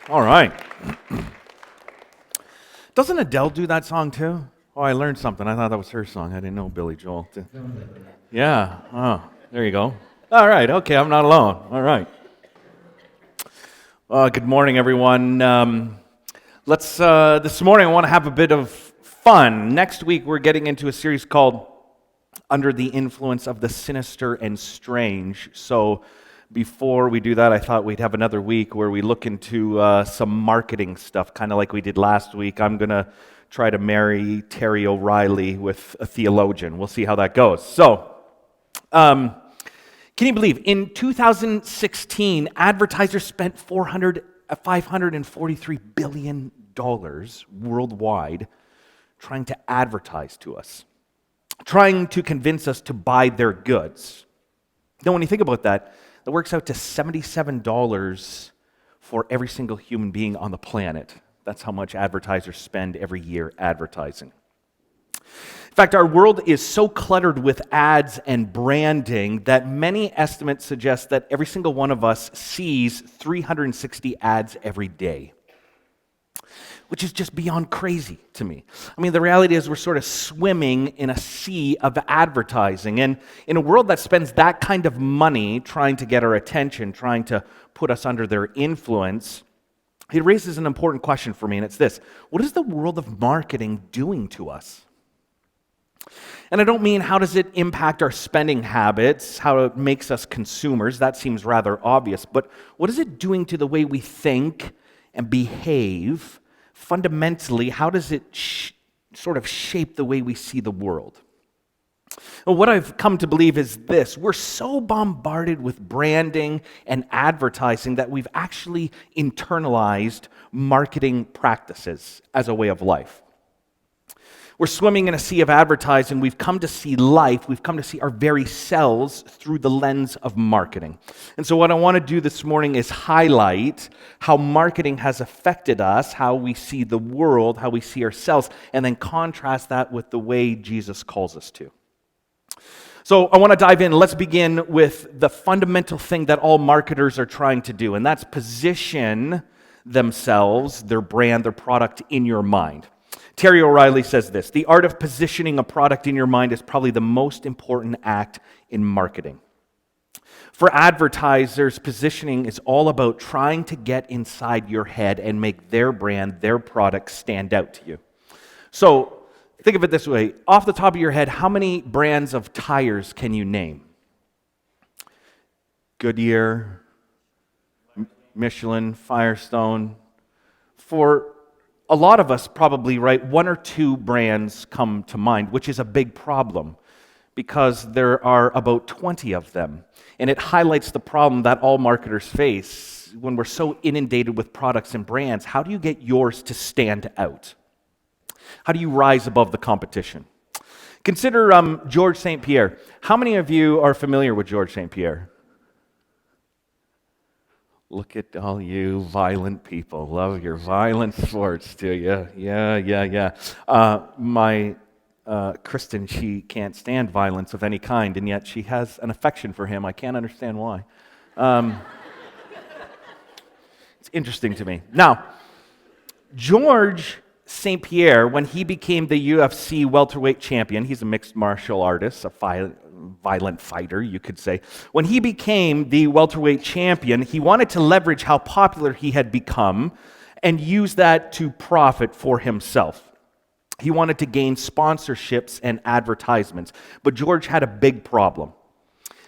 All right. Doesn't Adele do that song too? Oh, I learned something. I thought that was her song. I didn't know Billy Joel. Yeah. Oh, there you go. All right. Okay, I'm not alone. All right. Good morning, everyone. This morning I want to have a bit of fun. Next week we're getting into a series called Under the Influence of the Sinister and Strange. So before we do that, I thought we'd have another week where we look into some marketing stuff, kind of like we did last week. I'm going to try to marry Terry O'Reilly with a theologian. We'll see how that goes. So, can you believe, in 2016, advertisers spent $543 billion worldwide trying to advertise to us, trying to convince us to buy their goods. Now, when you think about that, that works out to $77 for every single human being on the planet. That's how much advertisers spend every year advertising. In fact, our world is so cluttered with ads and branding that many estimates suggest that every single one of us sees 360 ads every day, which is just beyond crazy to me. I mean, the reality is we're sort of swimming in a sea of advertising. And in a world that spends that kind of money trying to get our attention, trying to put us under their influence, it raises an important question for me, and it's this: what is the world of marketing doing to us? And I don't mean how does it impact our spending habits, how it makes us consumers. That seems rather obvious. But what is it doing to the way we think and behave? Fundamentally, how does it sort of shape the way we see the world? Well, what I've come to believe is this: we're so bombarded with branding and advertising that we've actually internalized marketing practices as a way of life. We're swimming in a sea of advertising. We've come to see life, we've come to see our very selves through the lens of marketing. And so what I want to do this morning is highlight how marketing has affected us, how we see the world, how we see ourselves, and then contrast that with the way Jesus calls us to. So I want to dive in. Let's begin with the fundamental thing that all marketers are trying to do, and that's position themselves, their brand, their product in your mind. Terry O'Reilly says this: the art of positioning a product in your mind is probably the most important act in marketing. For advertisers, positioning is all about trying to get inside your head and make their brand, their product stand out to you. So think of it this way. Off the top of your head, how many brands of tires can you name? Goodyear, Michelin, Firestone. For a lot of us, probably, right, one or two brands come to mind, which is a big problem because there are about 20 of them. And it highlights the problem that all marketers face when we're so inundated with products and brands. How do you get yours to stand out? How do you rise above the competition? Consider George St. Pierre. How many of you are familiar with George St. Pierre? Look at all you violent people. Love your violent sports, do you? Yeah. My Kristen, she can't stand violence of any kind, and yet she has an affection for him. I can't understand why. It's interesting to me. Now, George St. Pierre, when he became the UFC welterweight champion, he's a mixed martial artist, a violent fighter, you could say. When he became the welterweight champion, he wanted to leverage how popular he had become and use that to profit for himself. He wanted to gain sponsorships and advertisements, but George had a big problem.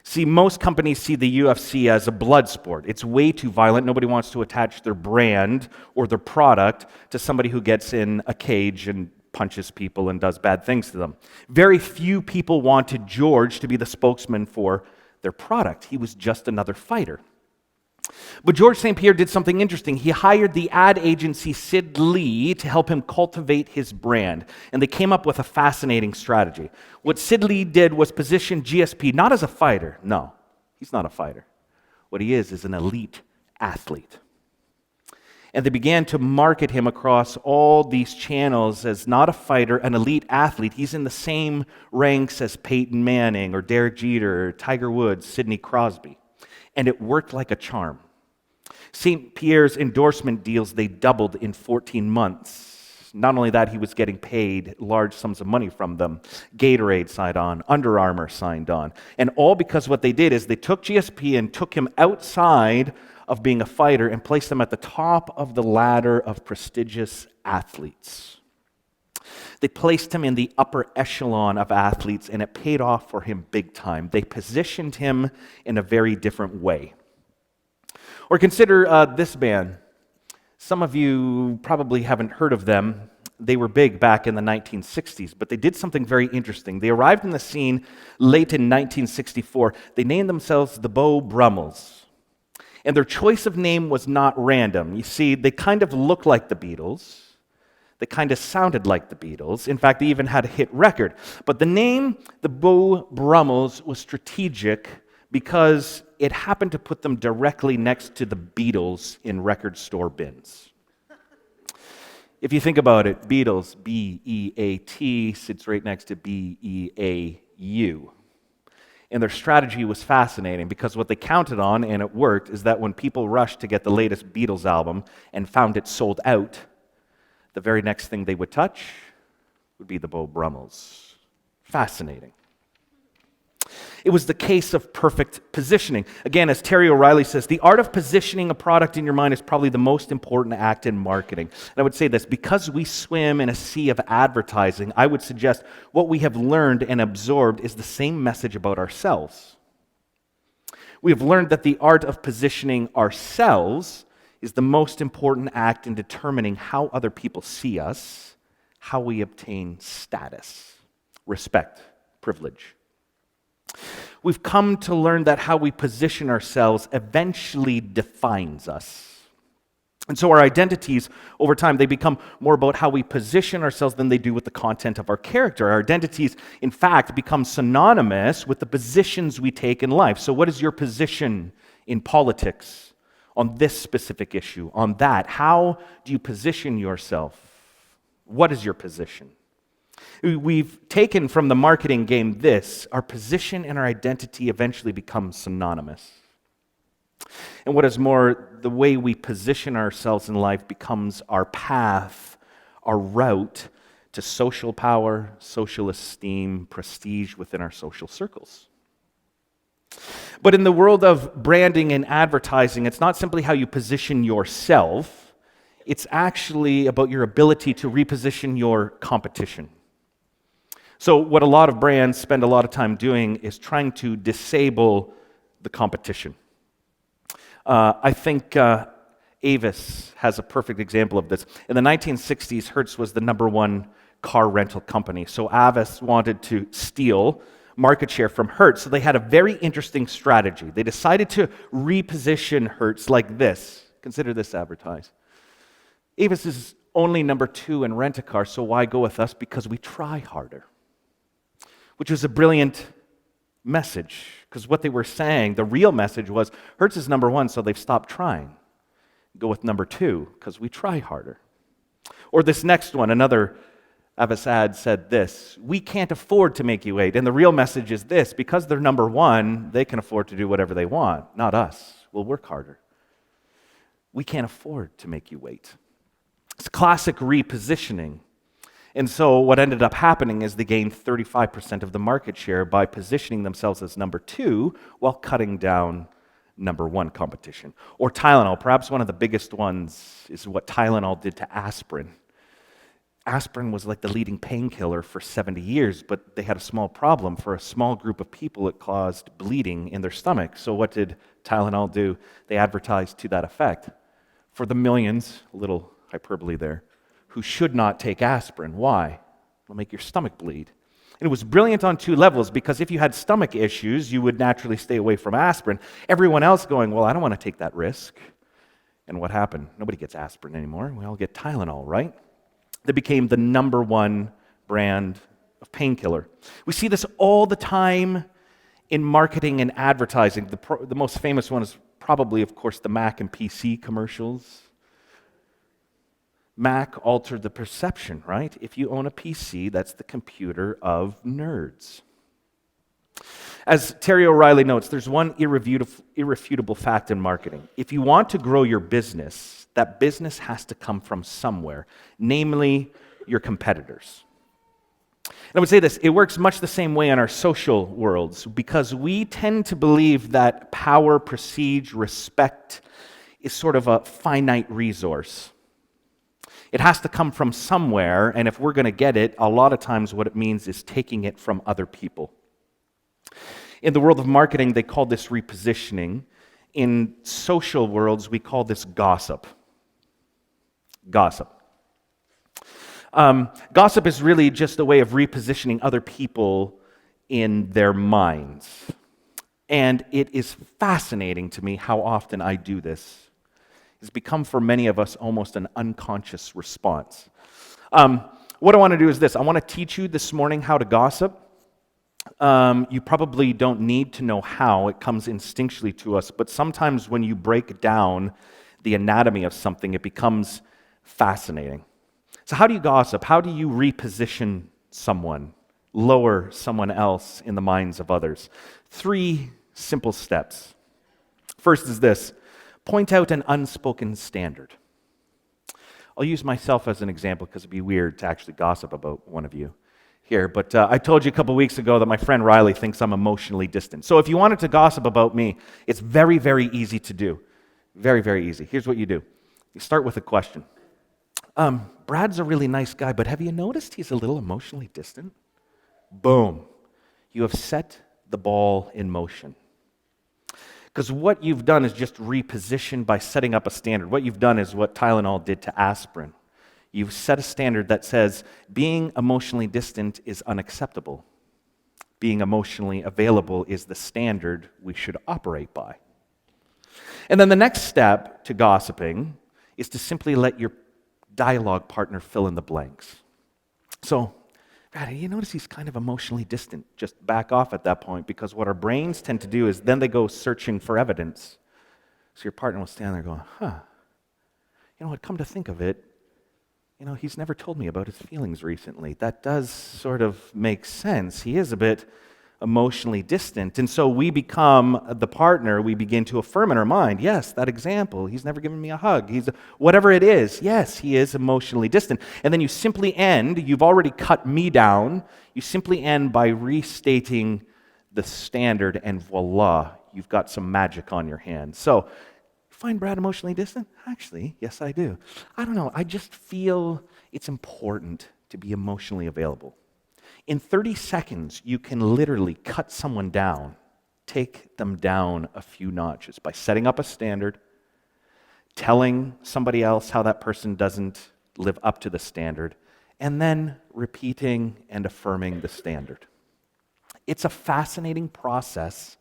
See, most companies see the UFC as a blood sport. It's way too violent. Nobody wants to attach their brand or their product to somebody who gets in a cage and punches people and does bad things to them. Very few people wanted George to be the spokesman for their product. He was just another fighter. But George St. Pierre did something interesting. He hired the ad agency Sid Lee to help him cultivate his brand, and they came up with a fascinating strategy. What Sid Lee did was position GSP not as a fighter. No, he's not a fighter. What he is an elite athlete. And they began to market him across all these channels as not a fighter, an elite athlete. He's in the same ranks as Peyton Manning or Derek Jeter or Tiger Woods, Sidney Crosby. And it worked like a charm. St. Pierre's endorsement deals, they doubled in 14 months. Not only that, he was getting paid large sums of money from them. Gatorade signed on, Under Armour signed on. And all because what they did is they took GSP and took him outside of being a fighter and placed him at the top of the ladder of prestigious athletes. They placed him in the upper echelon of athletes, and it paid off for him big time. They positioned him in a very different way. Or consider this band. Some of you probably haven't heard of them. They were big back in the 1960s, but they did something very interesting. They arrived in the scene late in 1964. They named themselves the Beau Brummels. And their choice of name was not random. You see, they kind of looked like the Beatles. They kind of sounded like the Beatles. In fact, they even had a hit record. But the name, the Beau Brummels, was strategic because it happened to put them directly next to the Beatles in record store bins. If you think about it, Beatles, B-E-A-T, sits right next to B-E-A-U. And their strategy was fascinating because what they counted on, and it worked, is that when people rushed to get the latest Beatles album and found it sold out, the very next thing they would touch would be the Beau Brummels. Fascinating. It was the case of perfect positioning. Again, as Terry O'Reilly says, the art of positioning a product in your mind is probably the most important act in marketing. And I would say this, because we swim in a sea of advertising, I would suggest what we have learned and absorbed is the same message about ourselves. We have learned that the art of positioning ourselves is the most important act in determining how other people see us, how we obtain status, respect, privilege. We've come to learn that how we position ourselves eventually defines us. And so our identities, over time, they become more about how we position ourselves than they do with the content of our character. Our identities, in fact, become synonymous with the positions we take in life. So what is your position in politics on this specific issue, on that? How do you position yourself? What is your position? We've taken from the marketing game this: our position and our identity eventually become synonymous. And what is more, the way we position ourselves in life becomes our path, our route to social power, social esteem, prestige within our social circles. But in the world of branding and advertising, it's not simply how you position yourself, it's actually about your ability to reposition your competition. So what a lot of brands spend a lot of time doing is trying to disable the competition. I think Avis has a perfect example of this. In the 1960s, Hertz was the number one car rental company. So Avis wanted to steal market share from Hertz. So they had a very interesting strategy. They decided to reposition Hertz like this. Consider this advertise. Avis is only number 2 in rent-a-car, so why go with us? Because we try harder. Which was a brilliant message, because what they were saying, the real message was, Hertz is number 1, so they've stopped trying. Go with number 2, because we try harder. Or this next one, another Avis ad said this: we can't afford to make you wait. And the real message is this: because they're number 1, they can afford to do whatever they want, not us. We'll work harder. We can't afford to make you wait. It's classic repositioning. And so what ended up happening is they gained 35% of the market share by positioning themselves as number 2 while cutting down number 1 competition. Or Tylenol, perhaps one of the biggest ones is what Tylenol did to aspirin. Aspirin was like the leading painkiller for 70 years, but they had a small problem. For a small group of people, it caused bleeding in their stomach. So what did Tylenol do? They advertised to that effect. For the millions, a little hyperbole there, who should not take aspirin. Why? It'll make your stomach bleed. And it was brilliant on 2 levels, because if you had stomach issues, you would naturally stay away from aspirin. Everyone else going, well, I don't want to take that risk. And what happened? Nobody gets aspirin anymore. We all get Tylenol, right? They became the number 1 brand of painkiller. We see this all the time in marketing and advertising. The most famous one is probably, of course, the Mac and PC commercials. Mac altered the perception, right? If you own a PC, that's the computer of nerds. As Terry O'Reilly notes, there's one irrefutable fact in marketing. If you want to grow your business, that business has to come from somewhere, namely your competitors. And I would say this, it works much the same way in our social worlds because we tend to believe that power, prestige, respect is sort of a finite resource. It has to come from somewhere, and if we're going to get it, a lot of times what it means is taking it from other people. In the world of marketing, they call this repositioning. In social worlds, we call this gossip. Gossip. Gossip is really just a way of repositioning other people in their minds. And it is fascinating to me how often I do this. It's become for many of us almost an unconscious response. What I want to do is this. I want to teach you this morning how to gossip. You probably don't need to know how. It comes instinctually to us. But sometimes when you break down the anatomy of something, it becomes fascinating. So how do you gossip? How do you reposition someone, lower someone else in the minds of others? 3 simple steps. First is this. Point out an unspoken standard. I'll use myself as an example because it'd be weird to actually gossip about one of you here. But I told you a couple weeks ago that my friend Riley thinks I'm emotionally distant. So if you wanted to gossip about me, it's very, very easy to do. Very, very easy. Here's what you do. You start with a question. Brad's a really nice guy, but have you noticed he's a little emotionally distant? Boom. You have set the ball in motion. Because what you've done is just repositioned by setting up a standard. What you've done is what Tylenol did to aspirin. You've set a standard that says being emotionally distant is unacceptable. Being emotionally available is the standard we should operate by. And then the next step to gossiping is to simply let your dialogue partner fill in the blanks. So, Brad, you notice he's kind of emotionally distant. Just back off at that point, because what our brains tend to do is then they go searching for evidence. So your partner will stand there going, you know what, come to think of it, he's never told me about his feelings recently. That does sort of make sense. He is a bit emotionally distant. And so we become the partner, we begin to affirm in our mind, yes, that example, he's never given me a hug, whatever it is, yes, he is emotionally distant. And then you simply end, you've already cut me down, you simply end by restating the standard, and voila, you've got some magic on your hands. So, find Brad emotionally distant? Actually, yes, I do. I don't know, I just feel it's important to be emotionally available. In 30 seconds, you can literally cut someone down, take them down a few notches by setting up a standard, telling somebody else how that person doesn't live up to the standard, and then repeating and affirming the standard. It's a fascinating process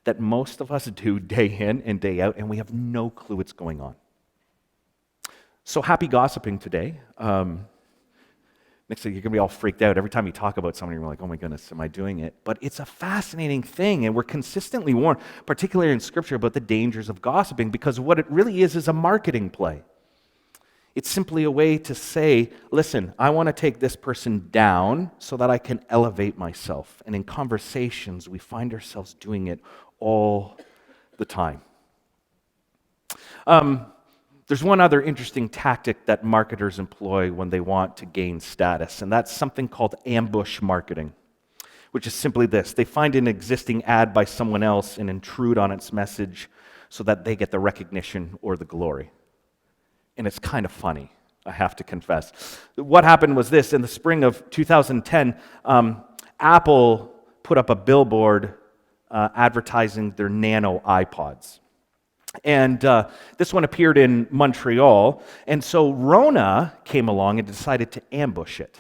that most of us do day in and day out, and we have no clue what's going on. So happy gossiping today. Next thing, you're going to be all freaked out. Every time you talk about somebody, you're like, oh my goodness, am I doing it? But it's a fascinating thing, and we're consistently warned, particularly in Scripture, about the dangers of gossiping, because what it really is a marketing play. It's simply a way to say, listen, I want to take this person down so that I can elevate myself. And in conversations, we find ourselves doing it all the time. There's one other interesting tactic that marketers employ when they want to gain status, and that's something called ambush marketing, which is simply this. They find an existing ad by someone else and intrude on its message so that they get the recognition or the glory. And it's kind of funny, I have to confess. What happened was this. In the spring of 2010, Apple put up a billboard advertising their nano iPods. And this one appeared in Montreal, and so Rona came along and decided to ambush it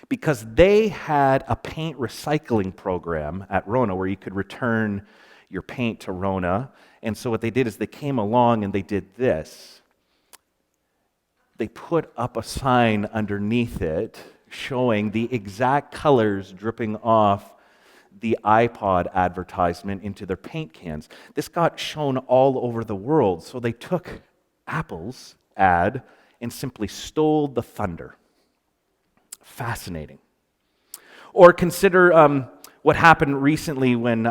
because they had a paint recycling program at Rona where you could return your paint to Rona. And so what they did is they came along and they did this. They put up a sign underneath it showing the exact colors dripping off the iPod advertisement into their paint cans. This got shown all over the world, so they took Apple's ad and simply stole the thunder. Fascinating. Or consider what happened recently when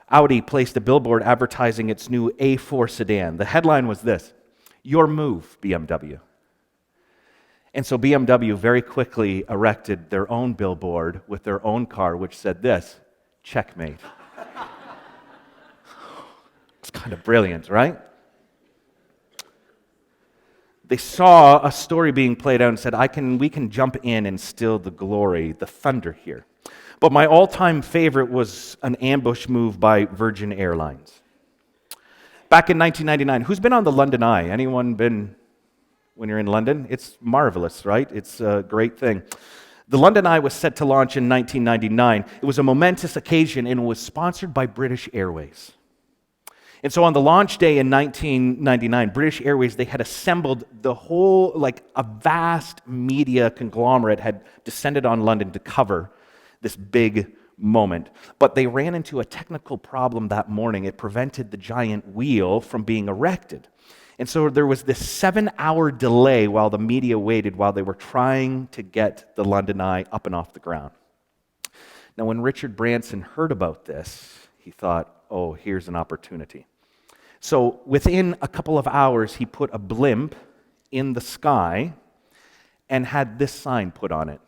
Audi placed a billboard advertising its new A4 sedan. The headline was this: "Your move, BMW." And so BMW very quickly erected their own billboard with their own car, which said this: "Checkmate." It's kind of brilliant, right? They saw a story being played out and said, we can jump in and steal the glory, the thunder here. But my all-time favorite was an ambush move by Virgin Airlines. Back in 1999, who's been on the London Eye? Anyone been when you're in London? It's marvelous, right? It's a great thing. The London Eye was set to launch in 1999. It was a momentous occasion and was sponsored by British Airways. And so on the launch day in 1999, British Airways, they had assembled the whole, like a vast media conglomerate had descended on London to cover this big moment. But they ran into a technical problem that morning. It prevented the giant wheel from being erected. And so there was this 7-hour delay while the media waited, while they were trying to get the London Eye up and off the ground. Now, when Richard Branson heard about this, he thought, oh, here's an opportunity. So within a couple of hours, he put a blimp in the sky and had this sign put on it: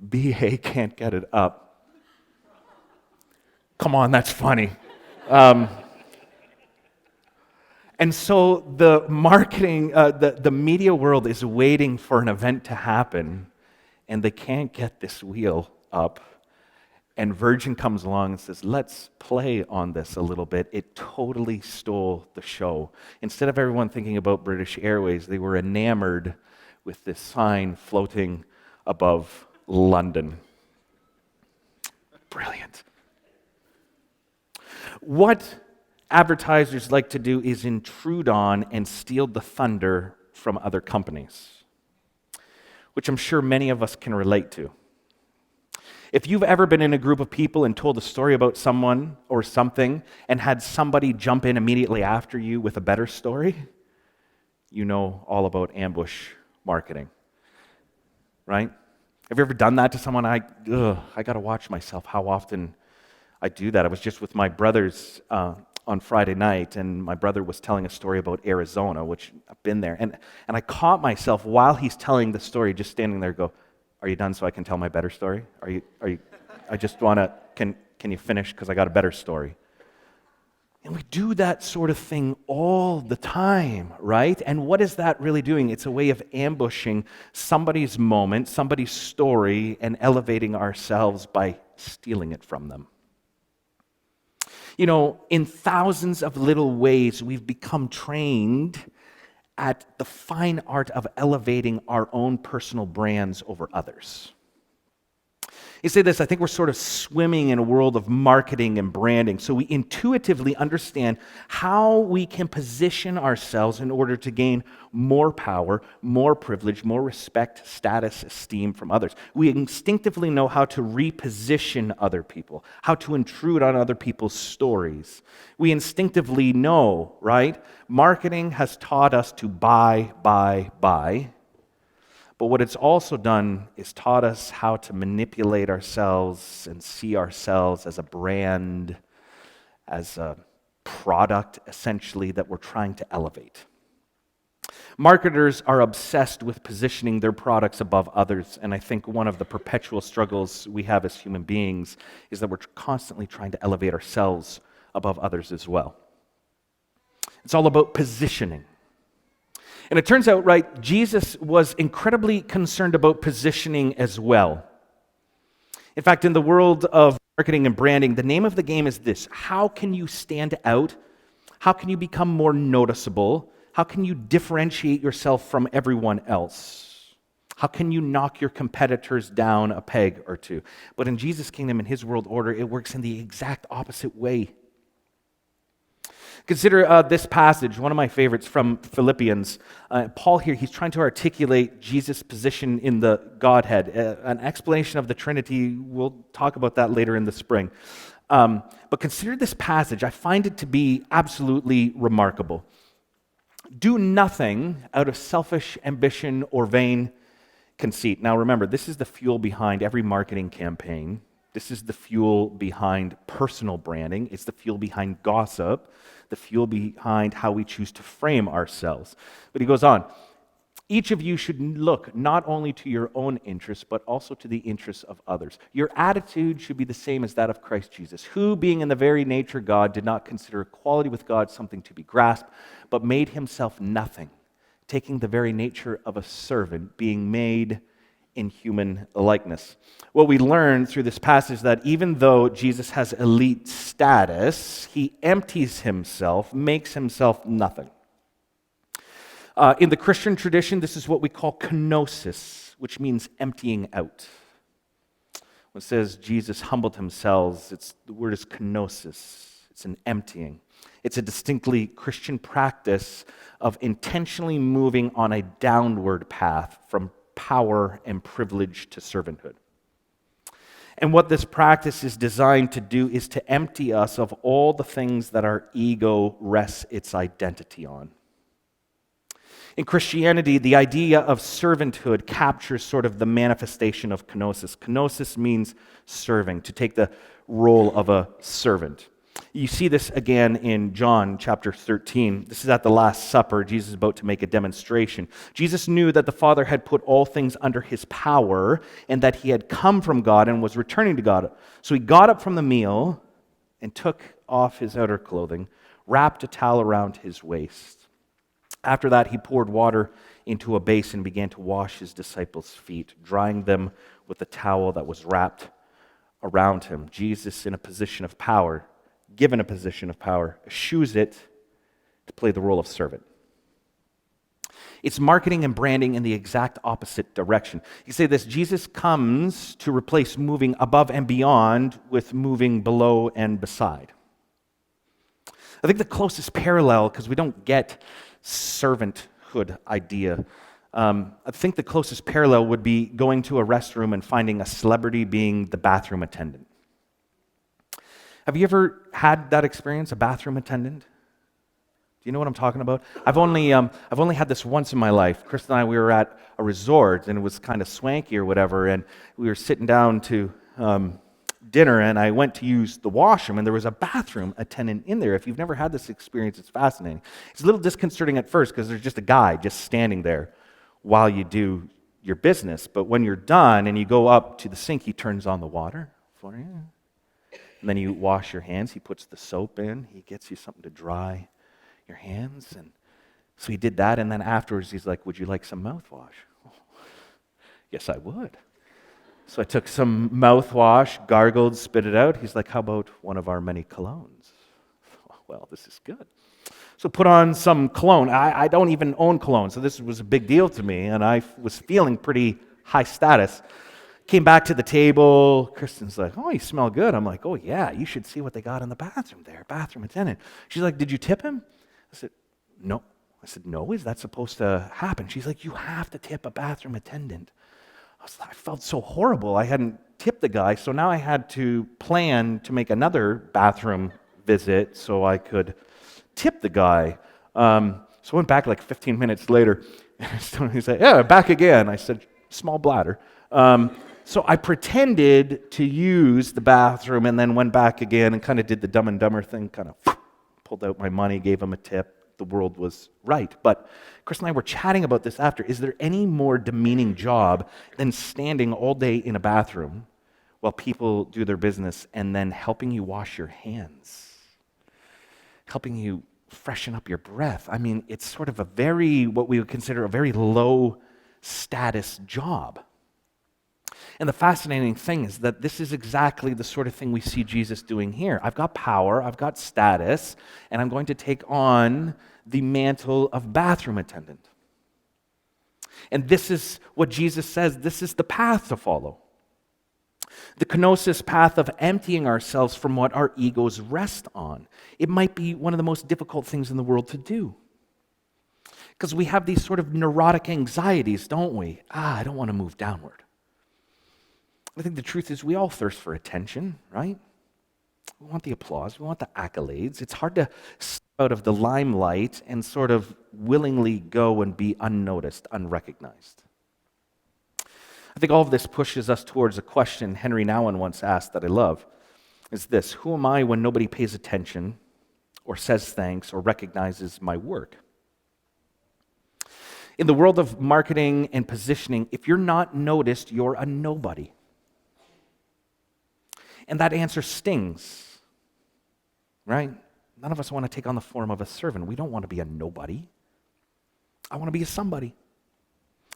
"BA can't get it up." Come on, that's funny. And so the marketing, the media world is waiting for an event to happen, and they can't get this wheel up. And Virgin comes along and says, let's play on this a little bit. It totally stole the show. Instead of everyone thinking about British Airways, they were enamored with this sign floating above London. Brilliant. What advertisers like to do is intrude on and steal the thunder from other companies, which I'm sure many of us can relate to. If you've ever been in a group of people and told a story about someone or something and had somebody jump in immediately after you with a better story, you know all about ambush marketing, right? Have you ever done that to someone? I got to watch myself how often I do that. I was just with my brothers on Friday night, and my brother was telling a story about Arizona, which I've been there. And I caught myself while he's telling the story, just standing there go, "Are you done so I can tell my better story? Are you, I just want to, can you finish because I got a better story?" And we do that sort of thing all the time, right? And what is that really doing? It's a way of ambushing somebody's moment, somebody's story, and elevating ourselves by stealing it from them. You know, in thousands of little ways, we've become trained at the fine art of elevating our own personal brands over others. You say this, I think we're sort of swimming in a world of marketing and branding, so we intuitively understand how we can position ourselves in order to gain more power, more privilege, more respect, status, esteem from others. We instinctively know how to reposition other people, how to intrude on other people's stories. We instinctively know, right? Marketing has taught us to buy. But what it's also done is taught us how to manipulate ourselves and see ourselves as a brand, as a product, essentially, that we're trying to elevate. Marketers are obsessed with positioning their products above others, and I think one of the perpetual struggles we have as human beings is that we're constantly trying to elevate ourselves above others as well. It's all about positioning. And it turns out, right, Jesus was incredibly concerned about positioning as well. In fact, in the world of marketing and branding, the name of the game is this: how can you stand out? How can you become more noticeable? How can you differentiate yourself from everyone else? How can you knock your competitors down a peg or two? But in Jesus' kingdom, in his world order, it works in the exact opposite way. Consider this passage, one of my favorites from Philippians. Paul here, he's trying to articulate Jesus' position in the Godhead. An explanation of the Trinity, we'll talk about that later in the spring. But consider this passage. I find it to be absolutely remarkable. Do nothing out of selfish ambition or vain conceit. Now remember, this is the fuel behind every marketing campaign This is the fuel behind personal branding. It's the fuel behind gossip, the fuel behind how we choose to frame ourselves. But he goes on, each of you should look not only to your own interests, but also to the interests of others. Your attitude should be the same as that of Christ Jesus, who, being in the very nature God, did not consider equality with God something to be grasped, but made himself nothing, taking the very nature of a servant, being made in human likeness. What we learn through this passage is that even though Jesus has elite status, he empties himself, makes himself nothing. In the Christian tradition, this is what we call kenosis, which means emptying out. When it says Jesus humbled himself, the word is kenosis. It's an emptying. It's a distinctly Christian practice of intentionally moving on a downward path from power and privilege to servanthood. And what this practice is designed to do is to empty us of all the things that our ego rests its identity on. In Christianity, the idea of servanthood captures sort of the manifestation of kenosis. Kenosis means serving, to take the role of a servant. You see this again in John chapter 13. This is at the Last Supper. Jesus is about to make a demonstration. Jesus knew that the Father had put all things under his power and that he had come from God and was returning to God. So he got up from the meal and took off his outer clothing, wrapped a towel around his waist. After that, he poured water into a basin and began to wash his disciples' feet, drying them with the towel that was wrapped around him. Jesus, in a position of power, given a position of power, eschews it to play the role of servant. It's marketing and branding in the exact opposite direction. You say this, Jesus comes to replace moving above and beyond with moving below and beside. I think the closest parallel, because we don't get servanthood idea, I think the closest parallel would be going to a restroom and finding a celebrity being the bathroom attendant. Have you ever had that experience, a bathroom attendant? Do you know what I'm talking about? I've only had this once in my life. Chris and I, we were at a resort, and it was kind of swanky or whatever, and we were sitting down to dinner, and I went to use the washroom, and there was a bathroom attendant in there. If you've never had this experience, it's fascinating. It's a little disconcerting at first because there's just a guy just standing there while you do your business. But when you're done and you go up to the sink, he turns on the water for you. And then you wash your hands. He puts the soap in. He gets you something to dry your hands. And so he did that, and then afterwards he's like, would you like some mouthwash? Yes, I would. So I took some mouthwash, gargled, spit it out. He's like, how about one of our many colognes? Well, this is good. So put on some cologne. I don't even own cologne, so this was a big deal to me, and I was feeling pretty high status. Came back to the table. Kristen's like, oh, you smell good. I'm like, oh, yeah, you should see what they got in the bathroom there, bathroom attendant. She's like, did you tip him? I said, no. I said, no, is that supposed to happen? She's like, you have to tip a bathroom attendant. I felt so horrible. I hadn't tipped the guy, so now I had to plan to make another bathroom visit so I could tip the guy. So I went back like 15 minutes later. He said, yeah, back again. I said, small bladder. So I pretended to use the bathroom and then went back again and kind of did the Dumb and Dumber thing, kind of pulled out my money, gave him a tip. The world was right. But Chris and I were chatting about this after. Is there any more demeaning job than standing all day in a bathroom while people do their business and then helping you wash your hands, helping you freshen up your breath? I mean, it's sort of what we would consider a very low status job. And the fascinating thing is that this is exactly the sort of thing we see Jesus doing here. I've got power, I've got status, and I'm going to take on the mantle of bathroom attendant. And this is what Jesus says, this is the path to follow. The kenosis path of emptying ourselves from what our egos rest on. It might be one of the most difficult things in the world to do. Because we have these sort of neurotic anxieties, don't we? I don't want to move downward. I think the truth is we all thirst for attention, right? We want the applause. We want the accolades. It's hard to step out of the limelight and sort of willingly go and be unnoticed, unrecognized. I think all of this pushes us towards a question Henry Nouwen once asked that I love. Is this: who am I when nobody pays attention or says thanks or recognizes my work? In the world of marketing and positioning, if you're not noticed, you're a nobody. And that answer stings, right? None of us want to take on the form of a servant. We don't want to be a nobody. I want to be a somebody.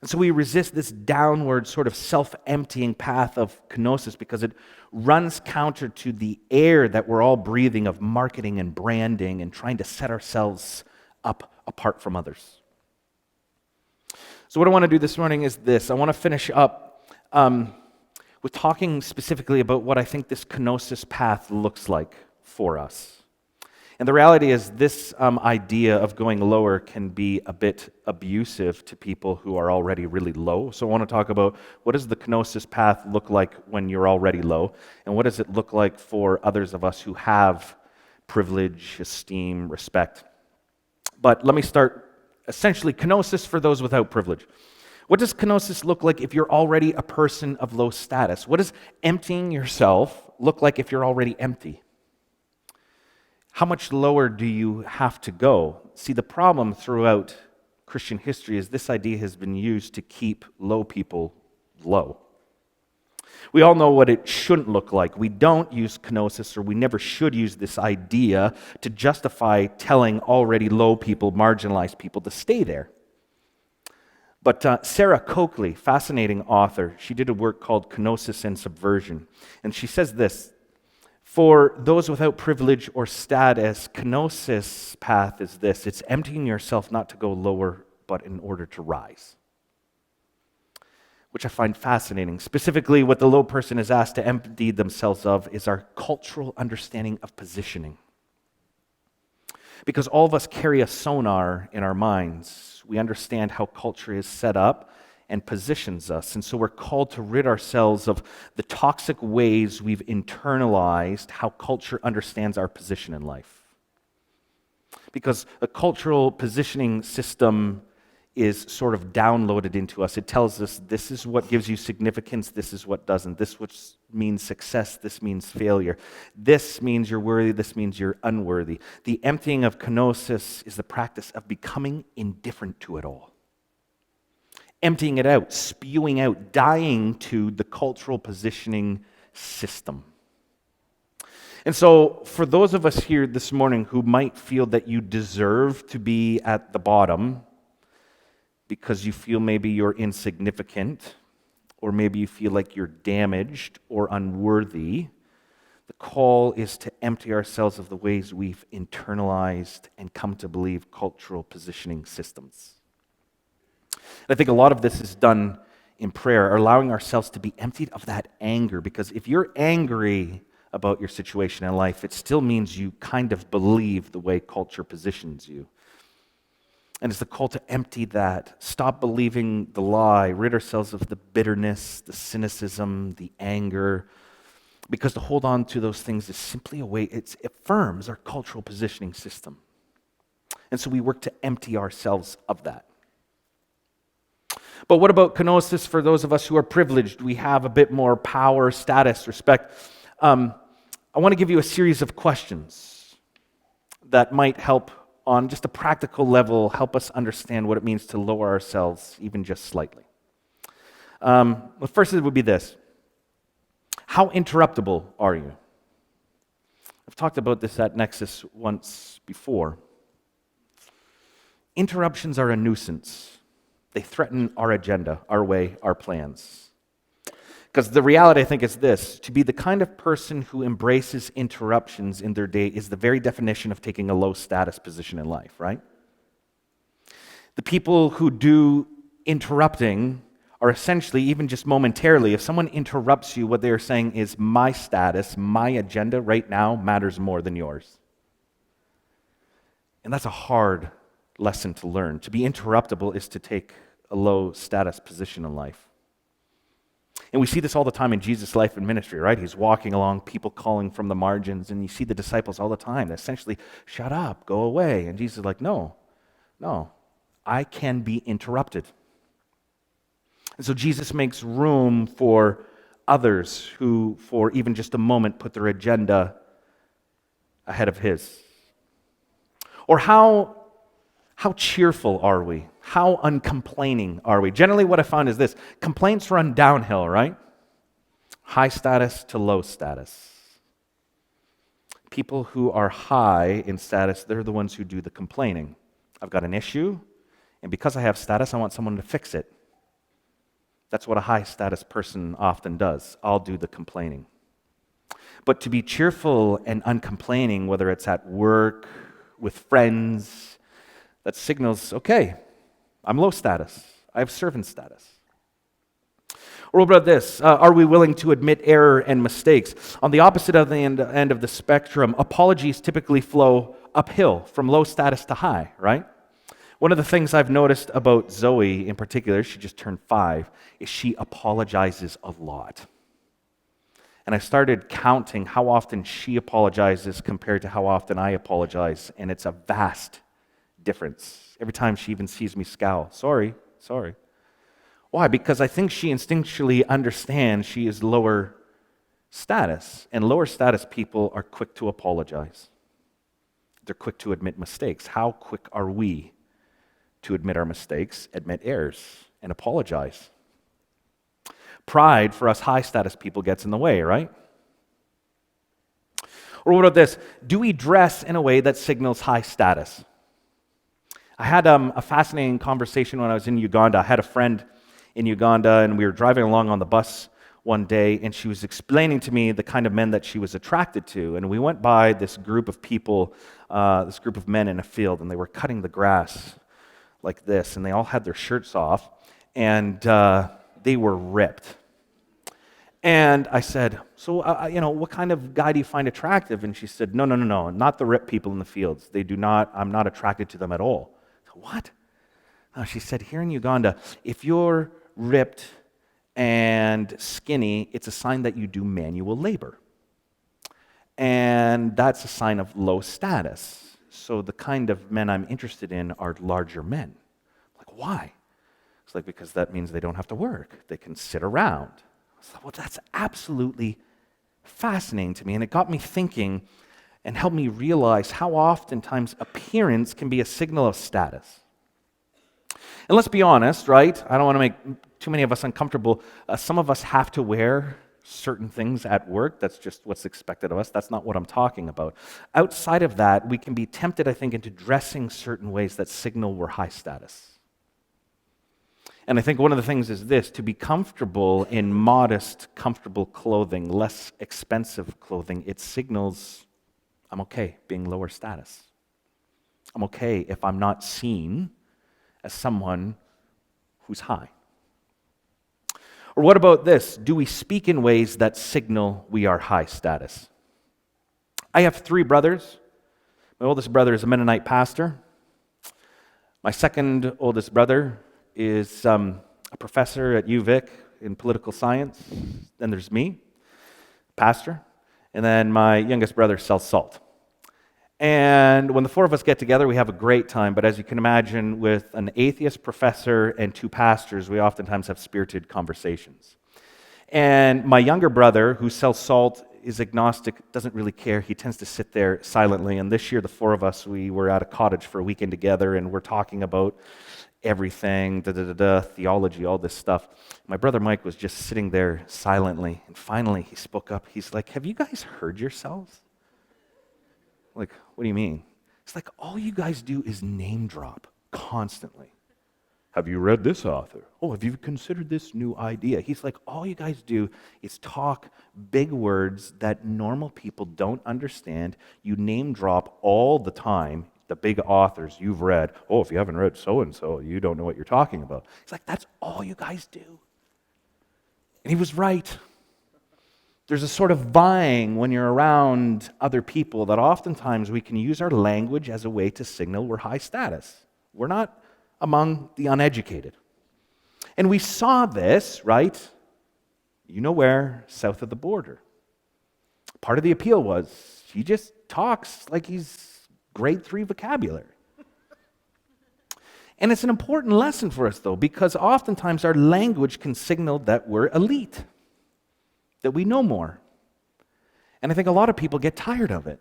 And so we resist this downward sort of self-emptying path of kenosis because it runs counter to the air that we're all breathing of marketing and branding and trying to set ourselves up apart from others. So what I want to do this morning is this. I want to finish up with talking specifically about what I think this kenosis path looks like for us. And the reality is this idea of going lower can be a bit abusive to people who are already really low. So I want to talk about what does the kenosis path look like when you're already low, and what does it look like for others of us who have privilege, esteem, respect. But let me start. Essentially, kenosis for those without privilege. What does kenosis look like if you're already a person of low status? What does emptying yourself look like if you're already empty? How much lower do you have to go? See, the problem throughout Christian history is this idea has been used to keep low people low. We all know what it shouldn't look like. We don't use kenosis, or we never should use this idea to justify telling already low people, marginalized people, to stay there. But Sarah Coakley, fascinating author, she did a work called Kenosis and Subversion. And she says this: for those without privilege or status, kenosis path is this: it's emptying yourself not to go lower, but in order to rise. Which I find fascinating. Specifically, what the low person is asked to empty themselves of is our cultural understanding of positioning. Because all of us carry a sonar in our minds. We understand how culture is set up and positions us. And so we're called to rid ourselves of the toxic ways we've internalized how culture understands our position in life. Because a cultural positioning system is sort of downloaded into us. It tells us this is what gives you significance, this is what doesn't. This which means success, this means failure. This means you're worthy, this means you're unworthy. The emptying of kenosis is the practice of becoming indifferent to it all. Emptying it out, spewing out, dying to the cultural positioning system. And so, for those of us here this morning who might feel that you deserve to be at the bottom because you feel maybe you're insignificant, or maybe you feel like you're damaged or unworthy, the call is to empty ourselves of the ways we've internalized and come to believe cultural positioning systems. And I think a lot of this is done in prayer, allowing ourselves to be emptied of that anger, because if you're angry about your situation in life, it still means you kind of believe the way culture positions you. And it's the call to empty that, stop believing the lie, rid ourselves of the bitterness, the cynicism, the anger, because to hold on to those things is simply a way, it affirms our cultural positioning system. And so we work to empty ourselves of that. But what about kenosis for those of us who are privileged? We have a bit more power, status, respect. I want to give you a series of questions that might help on just a practical level, help us understand what it means to lower ourselves even just slightly. Well, first it would be this: how interruptible are you? I've talked about this at Nexus once before. Interruptions are a nuisance. They threaten our agenda, our way, our plans. Because the reality, I think, is this: to be the kind of person who embraces interruptions in their day is the very definition of taking a low status position in life, right? The people who do interrupting are essentially, even just momentarily, if someone interrupts you, what they're saying is, my status, my agenda right now matters more than yours. And that's a hard lesson to learn. To be interruptible is to take a low status position in life. And we see this all the time in Jesus' life and ministry, right? He's walking along, people calling from the margins, and you see the disciples all the time. They essentially, shut up, go away. And Jesus is like, no, I can be interrupted. And so Jesus makes room for others who, for even just a moment, put their agenda ahead of his. Or how cheerful are we? How uncomplaining are we? Generally, what I found is this: complaints run downhill, right? High status to low status. People who are high in status, they're the ones who do the complaining. I've got an issue, and because I have status, I want someone to fix it. That's what a high status person often does. I'll do the complaining. But to be cheerful and uncomplaining, whether it's at work, with friends, that signals, okay, I'm low status. I have servant status. Or what about this? Are we willing to admit error and mistakes? On the opposite of the end of the spectrum, apologies typically flow uphill from low status to high, right? One of the things I've noticed about Zoe in particular, she just turned 5, is she apologizes a lot. And I started counting how often she apologizes compared to how often I apologize, and it's a vast difference. Every time she even sees me scowl, sorry. Why? Because I think she instinctually understands she is lower status, and lower status people are quick to apologize. They're quick to admit mistakes. How quick are we to admit our mistakes, admit errors, and apologize? Pride for us high status people gets in the way, right? Or what about this? Do we dress in a way that signals high status? I had a fascinating conversation when I was in Uganda. I had a friend in Uganda, and we were driving along on the bus one day, and she was explaining to me the kind of men that she was attracted to. And we went by this group of people, this group of men in a field, and they were cutting the grass like this, and they all had their shirts off, and they were ripped. And I said, so, what kind of guy do you find attractive? And she said, no, not the ripped people in the fields. I'm not attracted to them at all. So, what? She said, here in Uganda, if you're ripped and skinny, it's a sign that you do manual labor. And that's a sign of low status. So the kind of men I'm interested in are larger men. Like, why? It's like, because that means they don't have to work. They can sit around. I was like, well, that's absolutely fascinating to me. And it got me thinking and helped me realize how oftentimes appearance can be a signal of status. And let's be honest, right? I don't want to make too many of us uncomfortable. Some of us have to wear certain things at work. That's just what's expected of us. That's not what I'm talking about. Outside of that, we can be tempted, I think, into dressing certain ways that signal we're high status. And I think one of the things is this: to be comfortable in modest, comfortable clothing, less expensive clothing, it signals I'm okay being lower status. I'm okay if I'm not seen as someone who's high. Or what about this? Do we speak in ways that signal we are high status? I have 3 brothers. My oldest brother is a Mennonite pastor. My second oldest brother is a professor at UVic in political science. Then there's me, pastor. And then my youngest brother sells salt. And when the 4 of us get together, we have a great time. But as you can imagine, with an atheist professor and 2 pastors, we oftentimes have spirited conversations. And my younger brother, who sells salt, is agnostic, doesn't really care. He tends to sit there silently. And this year, the 4 of us, we were at a cottage for a weekend together, and we're talking about everything, theology, all this stuff. My brother Mike was just sitting there silently. And finally, he spoke up. He's like, have you guys heard yourselves? Like, what do you mean? It's like, all you guys do is name drop constantly. Have you read this author? Oh, have you considered this new idea? He's like, all you guys do is talk big words that normal people don't understand. You name drop all the time the big authors you've read. Oh, if you haven't read so-and-so, you don't know what you're talking about. He's like, that's all you guys do. And he was right. There's a sort of vying when you're around other people that oftentimes we can use our language as a way to signal we're high status. We're not among the uneducated. And we saw this, right? You know where? South of the border. Part of the appeal was he just talks like he's grade 3 vocabulary. And it's an important lesson for us, though, because oftentimes our language can signal that we're elite, that we know more. And I think a lot of people get tired of it.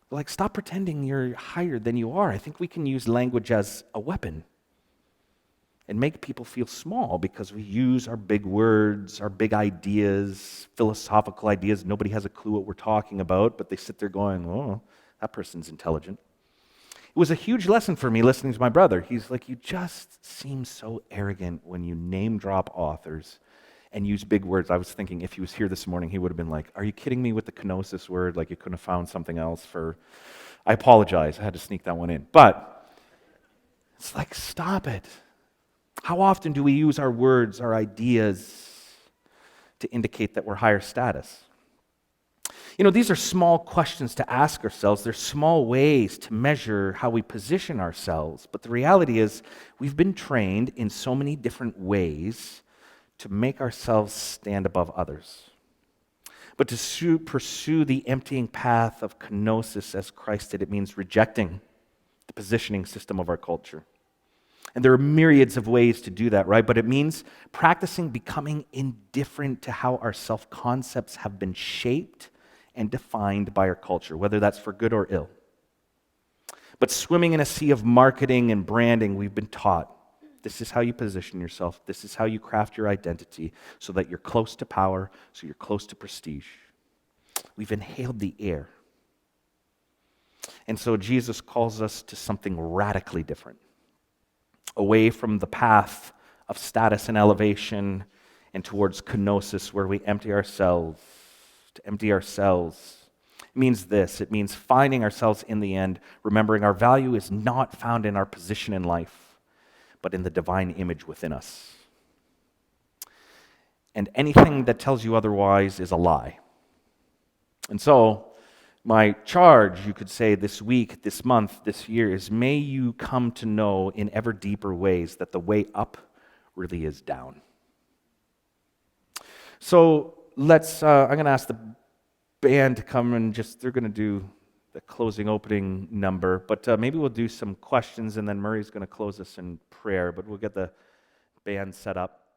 Like, stop pretending you're higher than you are. I think we can use language as a weapon and make people feel small because we use our big words, our big ideas, philosophical ideas. Nobody has a clue what we're talking about, but they sit there going, oh, that person's intelligent. It was a huge lesson for me listening to my brother. He's like, you just seem so arrogant when you name drop authors and use big words. I was thinking if he was here this morning, he would have been like, are you kidding me with the kenosis word? Like you couldn't have found something else for... I apologize. I had to sneak that one in. But it's like, stop it. How often do we use our words, our ideas, to indicate that we're higher status? You know, these are small questions to ask ourselves. They're small ways to measure how we position ourselves. But the reality is, we've been trained in so many different ways to make ourselves stand above others. But to pursue the emptying path of kenosis as Christ did, it means rejecting the positioning system of our culture. And there are myriads of ways to do that, right? But it means practicing becoming indifferent to how our self-concepts have been shaped and defined by our culture, whether that's for good or ill. But swimming in a sea of marketing and branding, we've been taught this is how you position yourself. This is how you craft your identity so that you're close to power, so you're close to prestige. We've inhaled the air. And so Jesus calls us to something radically different, away from the path of status and elevation and towards kenosis, where we empty ourselves. To empty ourselves means this. It means finding ourselves in the end, remembering our value is not found in our position in life, but in the divine image within us. And anything that tells you otherwise is a lie. And so, my charge, you could say, this week, this month, this year, is may you come to know in ever deeper ways that the way up really is down. So, I'm going to ask the band to come and they're going to do the closing opening number, but maybe we'll do some questions and then Murray's going to close us in prayer, but we'll get the band set up.